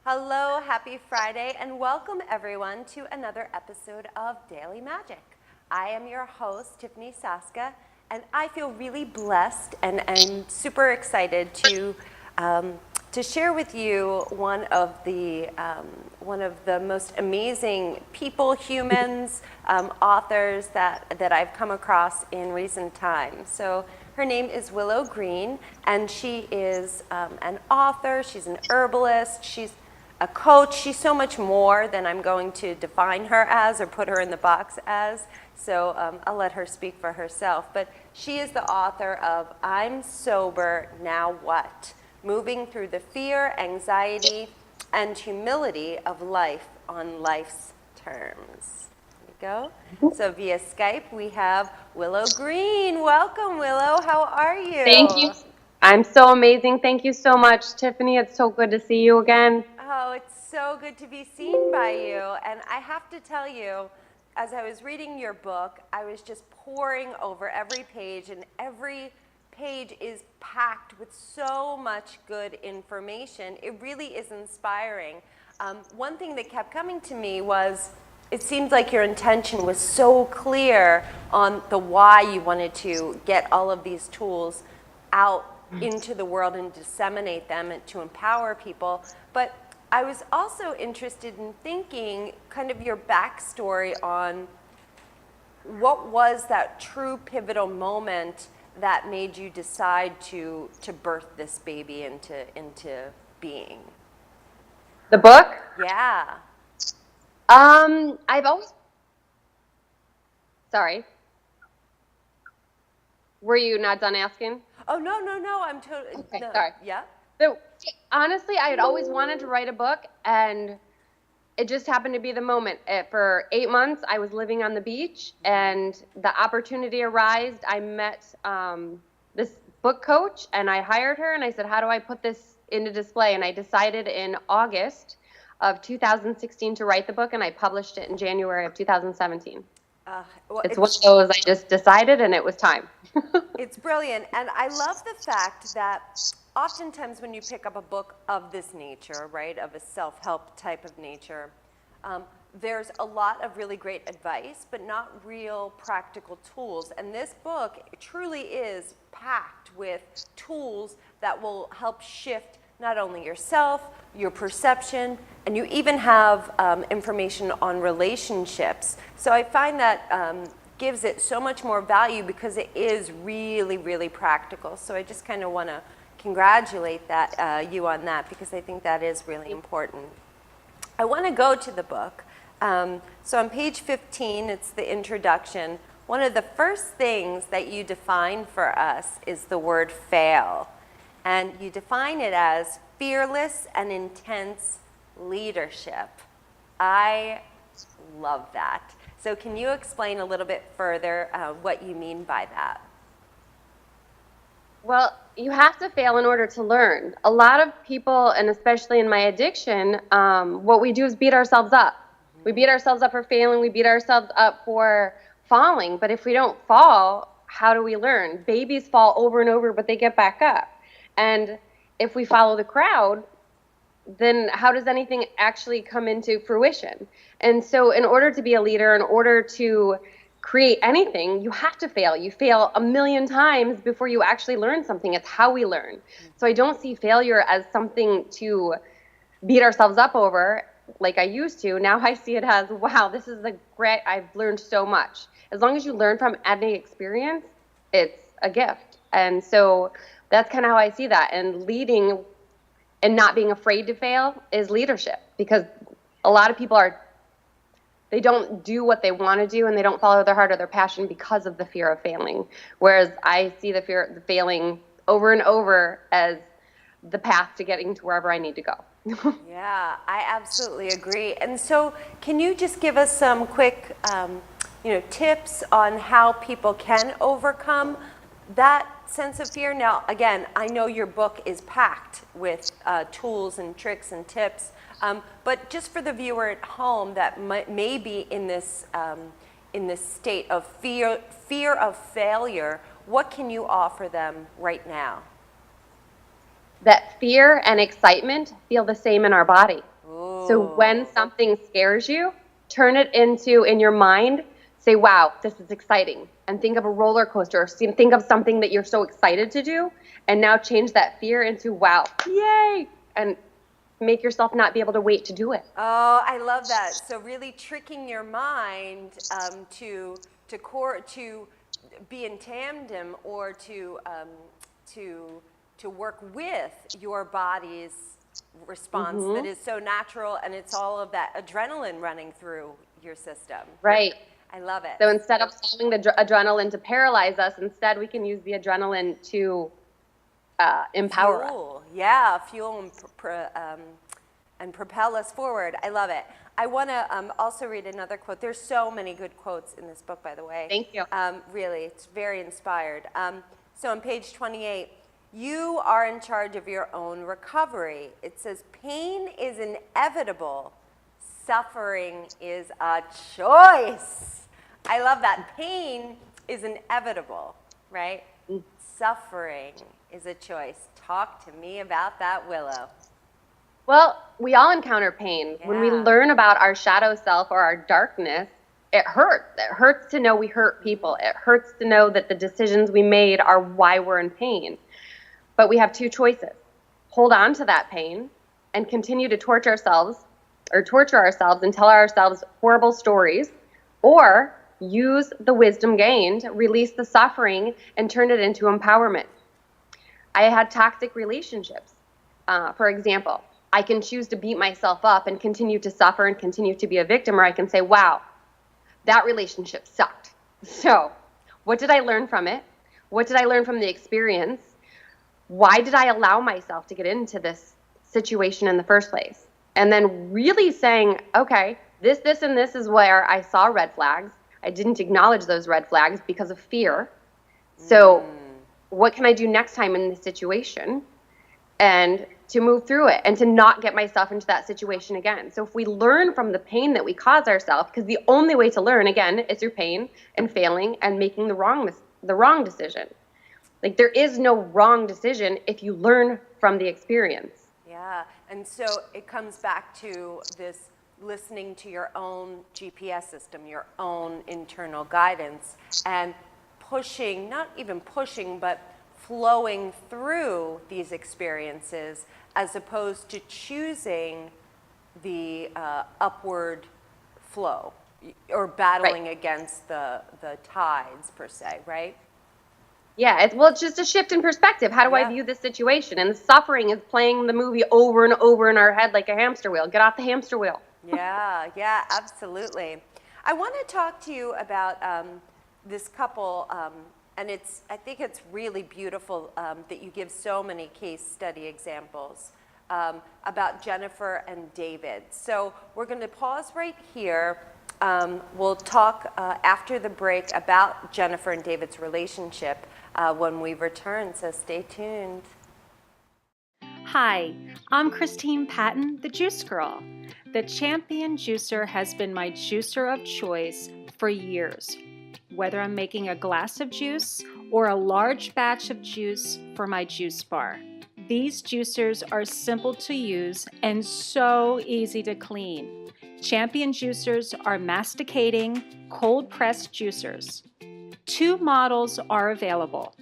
Hello, happy Friday, and welcome everyone to another episode of Daily Magic. I am your host, Tiffany Soska, and I feel really blessed and super excited to share with you one of the most amazing people, humans, authors that I've come across in recent times. So her name is Willow Green, and she is an author. She's an herbalist. She's a coach. She's so much more than I'm going to define her as or put her in the box as. So I'll let her speak for herself. But she is the author of I'm Sober, Now What? Moving Through the Fear, Anxiety, and Humility of Life on Life's Terms. There we go. So via Skype, we have Willow Green. Welcome, Willow. How are you? Thank you. I'm so amazing. Thank you so much, Tiffany. It's so good to see you again. Oh, it's so good to be seen by you. And I have to tell you, as I was reading your book, I was just poring over every page, and every page is packed with so much good information. It really is inspiring. One thing that kept coming to me was, it seems like your intention was so clear on the why you wanted to get all of these tools out into the world and disseminate them and to empower people. But I was also interested in thinking kind of your backstory on what was that true pivotal moment that made you decide to birth this baby into being. The book? Yeah. I've always... Sorry. Were you not done asking? Oh, no, I'm totally... Okay, no. sorry. Yeah? So, honestly, I had always wanted to write a book, and it just happened to be the moment. For 8 months, I was living on the beach, and the opportunity arose. I met this book coach, and I hired her, and I said, how do I put this into display? And I decided in August of 2016 to write the book, and I published it in January of 2017. It's one of those I just decided, and it was time. It's brilliant. And I love the fact that oftentimes when you pick up a book of this nature, right, of a self-help type of nature, there's a lot of really great advice, but not real practical tools. And this book truly is packed with tools that will help shift not only yourself, your perception, and you even have information on relationships. So I find that gives it so much more value because it is really, really practical. So I just kind of want to congratulate you on that, because I think that is really important. I want to go to the book. So on page 15, it's the introduction. One of the first things that you define for us is the word fail. And you define it as fearless and intense leadership. I love that. So can you explain a little bit further what you mean by that? Well, you have to fail in order to learn. A lot of people, and especially in my addiction, what we do is beat ourselves up. We beat ourselves up for failing. We beat ourselves up for falling. But if we don't fall, how do we learn? Babies fall over and over, but they get back up. And if we follow the crowd, then how does anything actually come into fruition? And so in order to be a leader, in order to create anything, you have to fail. You fail a million times before you actually learn something. It's how we learn. So I don't see failure as something to beat ourselves up over like I used to. Now I see it as, wow, this is I've learned so much. As long as you learn from any experience, it's a gift. And so that's kind of how I see that. And leading and not being afraid to fail is leadership, because a lot of people they don't do what they want to do, and they don't follow their heart or their passion because of the fear of failing. Whereas I see the fear of failing over and over as the path to getting to wherever I need to go. Yeah, I absolutely agree. And so can you just give us some quick tips on how people can overcome that sense of fear. Now, again, I know your book is packed with tools and tricks and tips, but just for the viewer at home that may be in this state of fear of failure, what can you offer them right now? That fear and excitement feel the same in our body. Ooh. So when something scares you, turn it into, in your mind, say, wow, this is exciting. And think of a roller coaster, or think of something that you're so excited to do, and now change that fear into, wow, yay, and make yourself not be able to wait to do it. Oh, I love that. So really tricking your mind to be in tandem, or to work with your body's response that is so natural, and it's all of that adrenaline running through your system. Right. I love it. So instead of allowing the adrenaline to paralyze us, instead we can use the adrenaline to empower us. Yeah, fuel and propel us forward. I love it. I want to also read another quote. There's so many good quotes in this book, by the way. Thank you. Really, it's very inspired. So on page 28, you are in charge of your own recovery. It says, pain is inevitable. Suffering is a choice. I love that. Pain is inevitable, right? Suffering is a choice. Talk to me about that, Willow. Well, we all encounter pain. Yeah. When we learn about our shadow self or our darkness, it hurts. It hurts to know we hurt people. It hurts to know that the decisions we made are why we're in pain. But we have two choices. Hold on to that pain and continue to torture ourselves and tell ourselves horrible stories, or use the wisdom gained, release the suffering, and turn it into empowerment. I had toxic relationships. For example, I can choose to beat myself up and continue to suffer and continue to be a victim, or I can say, wow, that relationship sucked. So what did I learn from it? What did I learn from the experience? Why did I allow myself to get into this situation in the first place? And then really saying, okay, this, and this is where I saw red flags. I didn't acknowledge those red flags because of fear. So what can I do next time in this situation? And to move through it and to not get myself into that situation again. So if we learn from the pain that we cause ourselves, because the only way to learn, again, is through pain and failing and making the wrong decision. Like, there is no wrong decision if you learn from the experience. Yeah, and so it comes back to this listening to your own GPS system, your own internal guidance, and pushing, not even pushing, but flowing through these experiences, as opposed to choosing the upward flow or battling against the tides, per se, right? Yeah, it's just a shift in perspective. How do I view this situation? And the suffering is playing the movie over and over in our head like a hamster wheel. Get off the hamster wheel. Yeah, absolutely. I want to talk to you about this couple, and I think it's really beautiful that you give so many case study examples about Jennifer and David. So we're going to pause right here. We'll talk after the break about Jennifer and David's relationship when we return, so stay tuned. Hi, I'm Christine Patton, the Juice Girl. The Champion Juicer has been my juicer of choice for years, whether I'm making a glass of juice or a large batch of juice for my juice bar. These juicers are simple to use and so easy to clean. Champion juicers are masticating, cold-pressed juicers. Two models are available,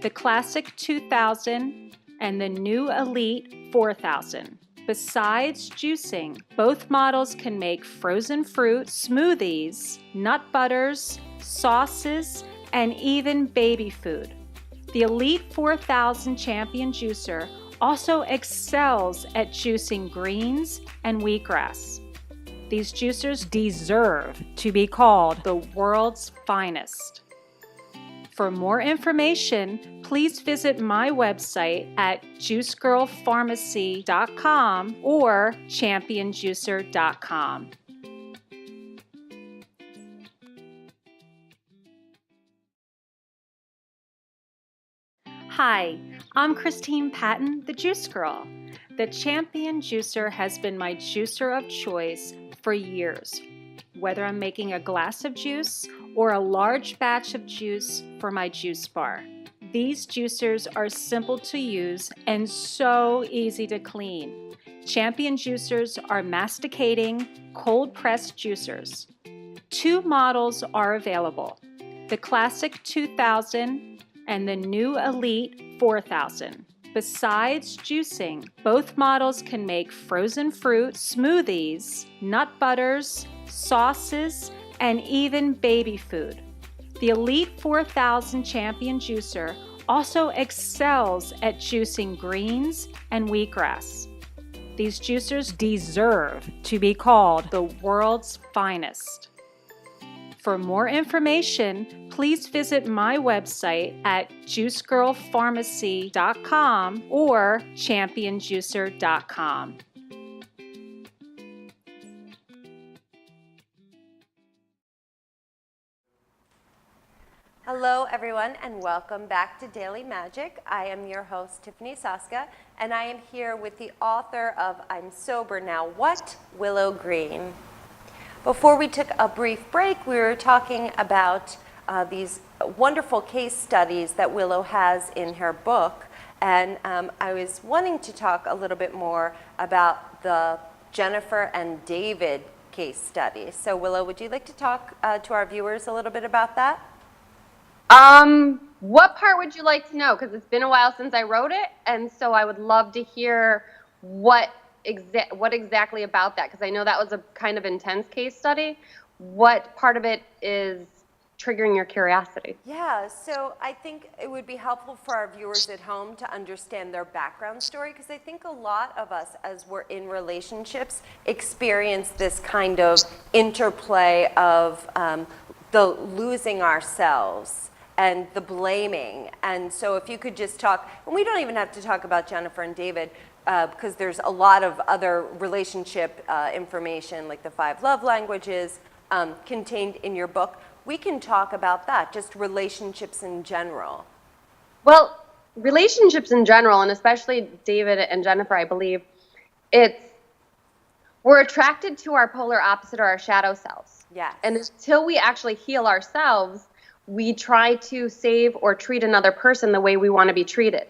the Classic 2000 and the new Elite 4000. Besides juicing, both models can make frozen fruit, smoothies, nut butters, sauces, and even baby food. The Elite 4000 Champion Juicer also excels at juicing greens and wheatgrass. These juicers deserve to be called the world's finest. For more information, please visit my website at juicegirlpharmacy.com or championjuicer.com. Hi, I'm Christine Patton, the Juice Girl. The Champion Juicer has been my juicer of choice for years, whether I'm making a glass of juice or a large batch of juice for my juice bar. These juicers are simple to use and so easy to clean. Champion juicers are masticating, cold-pressed juicers. Two models are available, the Classic 2000 and the new Elite 4000. Besides juicing, both models can make frozen fruit, smoothies, nut butters, sauces, and even baby food. The Elite 4000 Champion Juicer also excels at juicing greens and wheatgrass. These juicers deserve to be called the world's finest. For more information, please visit my website at juicegirlpharmacy.com or championjuicer.com. Hello, everyone, and welcome back to Daily Magic. I am your host, Tiffany Soska, and I am here with the author of I'm Sober Now What? Willow Green. Before we took a brief break, we were talking about these wonderful case studies that Willow has in her book, and I was wanting to talk a little bit more about the Jennifer and David case study. So Willow, would you like to talk to our viewers a little bit about that? What part would you like to know? Because it's been a while since I wrote it, and so I would love to hear what exactly about that, because I know that was a kind of intense case study. What part of it is triggering your curiosity? Yeah, so I think it would be helpful for our viewers at home to understand their background story, because I think a lot of us, as we're in relationships, experience this kind of interplay of the losing ourselves and the blaming. And so if you could just talk, and we don't even have to talk about Jennifer and David, because there's a lot of other relationship information, like the 5 love languages contained in your book. We can talk about that, just relationships in general. Well, relationships in general, and especially David and Jennifer, I believe, we're attracted to our polar opposite or our shadow selves. Yes. And until we actually heal ourselves, we try to save or treat another person the way we want to be treated.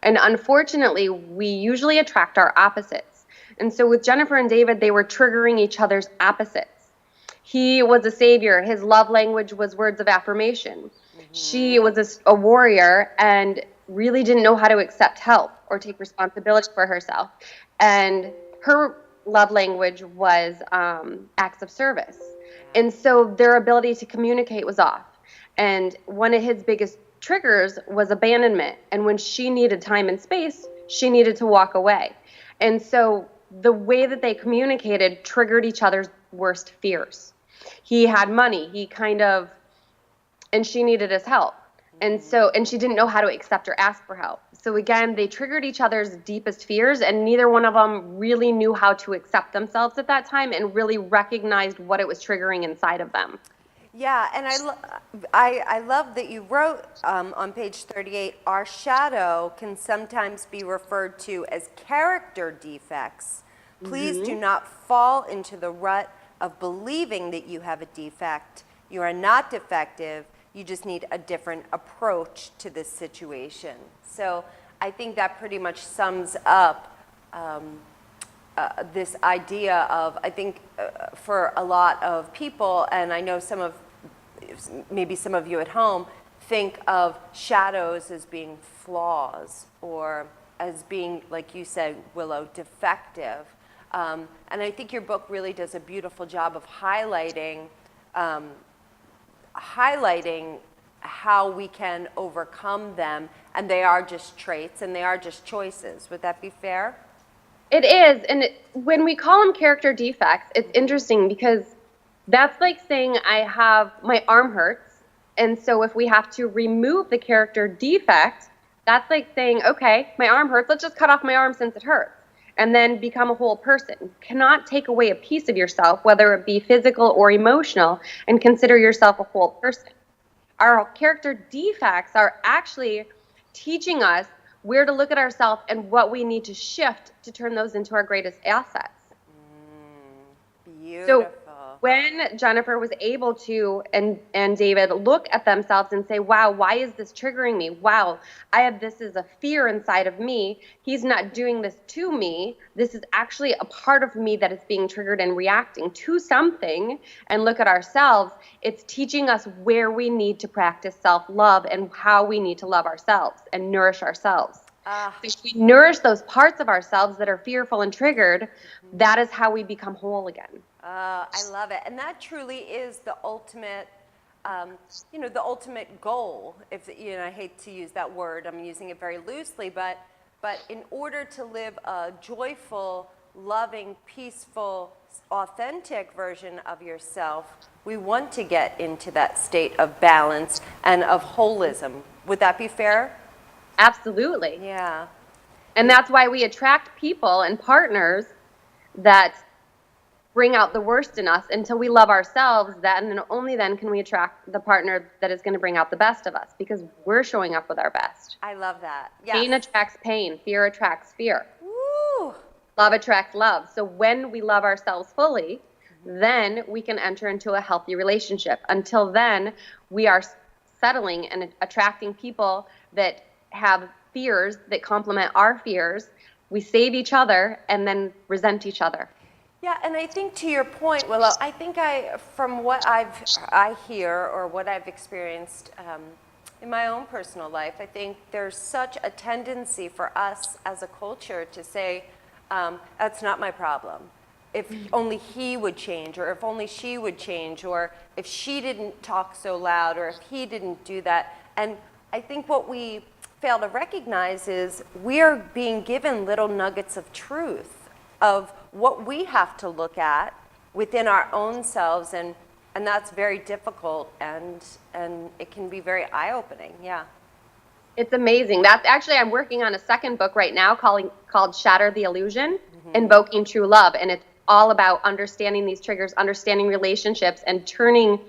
And unfortunately, we usually attract our opposites. And so with Jennifer and David, they were triggering each other's opposites. He was a savior. His love language was words of affirmation. Mm-hmm. She was a warrior and really didn't know how to accept help or take responsibility for herself. And her love language was acts of service. And so their ability to communicate was off. And one of his biggest triggers was abandonment. And when she needed time and space, she needed to walk away. And so the way that they communicated triggered each other's worst fears. He had money, and she needed his help. And she didn't know how to accept or ask for help. So again, they triggered each other's deepest fears, and neither one of them really knew how to accept themselves at that time and really recognized what it was triggering inside of them. Yeah, and I love that you wrote on page 38, our shadow can sometimes be referred to as character defects. Please do not fall into the rut of believing that you have a defect. You are not defective. You just need a different approach to this situation. So I think that pretty much sums up this idea of, I think for a lot of people, and I know maybe some of you at home, think of shadows as being flaws or as being, like you said, Willow, defective. And I think your book really does a beautiful job of highlighting how we can overcome them, and they are just traits and they are just choices. Would that be fair? It is, and when we call them character defects, it's interesting because that's like saying my arm hurts, and so if we have to remove the character defect, that's like saying, okay, my arm hurts, let's just cut off my arm since it hurts, and then become a whole person. You cannot take away a piece of yourself, whether it be physical or emotional, and consider yourself a whole person. Our character defects are actually teaching us where to look at ourselves and what we need to shift to turn those into our greatest assets. Beautiful. So when Jennifer was able to, and David, look at themselves and say, wow, why is this triggering me? Wow, I have this as a fear inside of me. He's not doing this to me. This is actually a part of me that is being triggered and reacting to something. And look at ourselves. It's teaching us where we need to practice self-love and how we need to love ourselves and nourish ourselves. So if we nourish those parts of ourselves that are fearful and triggered, that is how we become whole again. I love it. And that truly is the ultimate, the ultimate goal. If, I hate to use that word, I'm using it very loosely, but in order to live a joyful, loving, peaceful, authentic version of yourself, we want to get into that state of balance and of holism. Would that be fair? Absolutely. Yeah. And that's why we attract people and partners that bring out the worst in us until we love ourselves. That, and only then can we attract the partner that is going to bring out the best of us, because we're showing up with our best. I love that. Yes. Pain attracts pain. Fear attracts fear. Woo. Love attracts love. So when we love ourselves fully, then we can enter into a healthy relationship. Until then, we are settling and attracting people that have fears that complement our fears. We save each other and then resent each other. Yeah, and I think to your point, Willow, I think from what I hear or what I've experienced in my own personal life, I think there's such a tendency for us as a culture to say, that's not my problem. If only he would change, or if only she would change, or if she didn't talk so loud, or if he didn't do that. And I think what we fail to recognize is we are being given little nuggets of truth of what we have to look at within our own selves, and that's very difficult, and it can be very eye-opening. Yeah. It's amazing. That's actually, I'm working on a second book right now called Shatter the Illusion, Invoking True Love, and it's all about understanding these triggers, understanding relationships, and turning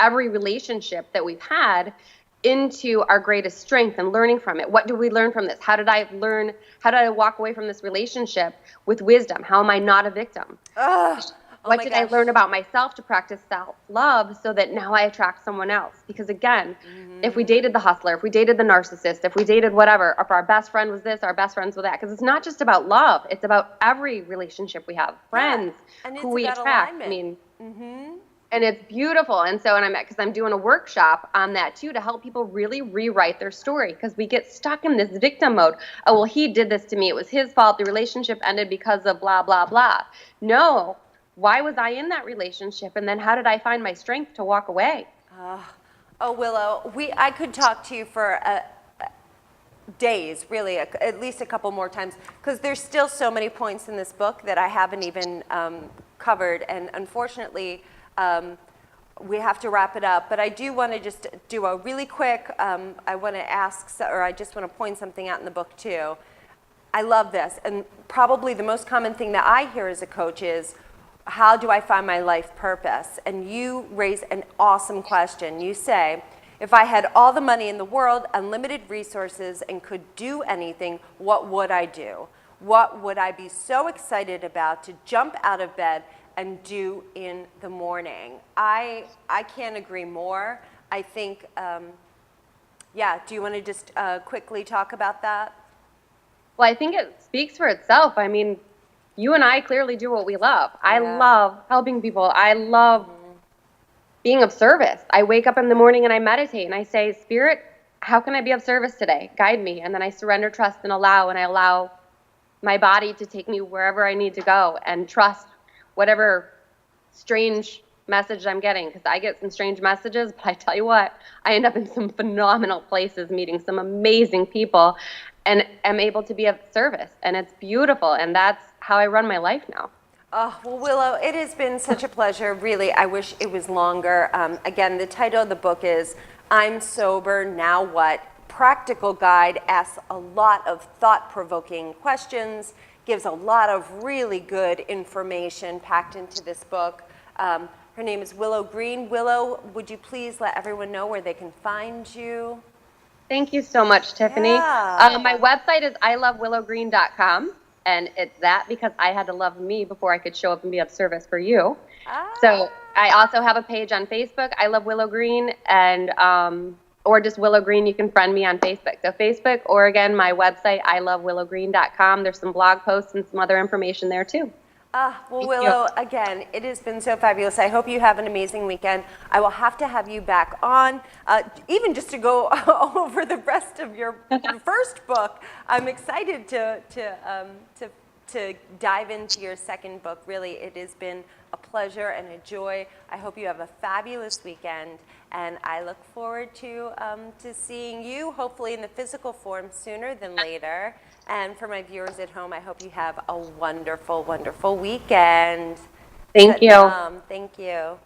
every relationship that we've had into our greatest strength and learning from it. What do we learn from this? How did I walk away from this relationship with wisdom? How am I not a victim? What did I learn about myself to practice self-love so that now I attract someone else? Because again, if we dated the hustler, if we dated the narcissist, if we dated whatever, if our best friend was this, our best friends were that, because it's not just about love, it's about every relationship we have, friends, who we attract. Alignment. I mean, and it's beautiful. And so, because I'm doing a workshop on that too, to help people really rewrite their story, because we get stuck in this victim mode. Oh, well, he did this to me. It was his fault. The relationship ended because of blah, blah, blah. No. Why was I in that relationship? And then how did I find my strength to walk away? Oh, Willow, I could talk to you for days, really, at least a couple more times, because there's still so many points in this book that I haven't even covered. And unfortunately, we have to wrap it up. But I do want to just do a really quick, I want to I just want to point something out in the book too. I love this. And probably the most common thing that I hear as a coach is, how do I find my life purpose? And you raise an awesome question. You say, if I had all the money in the world, unlimited resources, and could do anything, what would I do? What would I be so excited about to jump out of bed and do in the morning? I can't agree more. I think, do you want to just quickly talk about that? Well, I think it speaks for itself. I mean, you and I clearly do what we love. I love helping people. I love being of service. I wake up in the morning and I meditate and I say, Spirit, how can I be of service today? Guide me. And then I surrender, trust, and I allow my body to take me wherever I need to go, and trust whatever strange message I'm getting, because I get some strange messages, but I tell you what, I end up in some phenomenal places, meeting some amazing people, and am able to be of service. And it's beautiful. And that's how I run my life now. Oh, well, Willow, it has been such a pleasure. Really, I wish it was longer. Again, the title of the book is I'm Sober, Now What? Practical Guide, asks a lot of thought-provoking questions, gives a lot of really good information packed into this book. Her name is Willow Green. Willow, would you please let everyone know where they can find you? Thank you so much, Tiffany. Yeah. My website is ilovewillowgreen.com, and it's that because I had to love me before I could show up and be of service for you. So I also have a page on Facebook, I Love Willow Green, and or just Willow Green. You can friend me on Facebook. So Facebook, or again, my website, ilovewillowgreen.com. There's some blog posts and some other information there too. Well, Thank Willow, you. again, it has been so fabulous. I hope you have an amazing weekend. I will have to have you back on, even just to go over the rest of your first book. I'm excited to dive into your second book. Really, it has been a pleasure and a joy. I hope you have a fabulous weekend, and I look forward to seeing you, hopefully in the physical form sooner than later. And for my viewers at home, I hope you have a wonderful, wonderful weekend. Thank you. Thank you.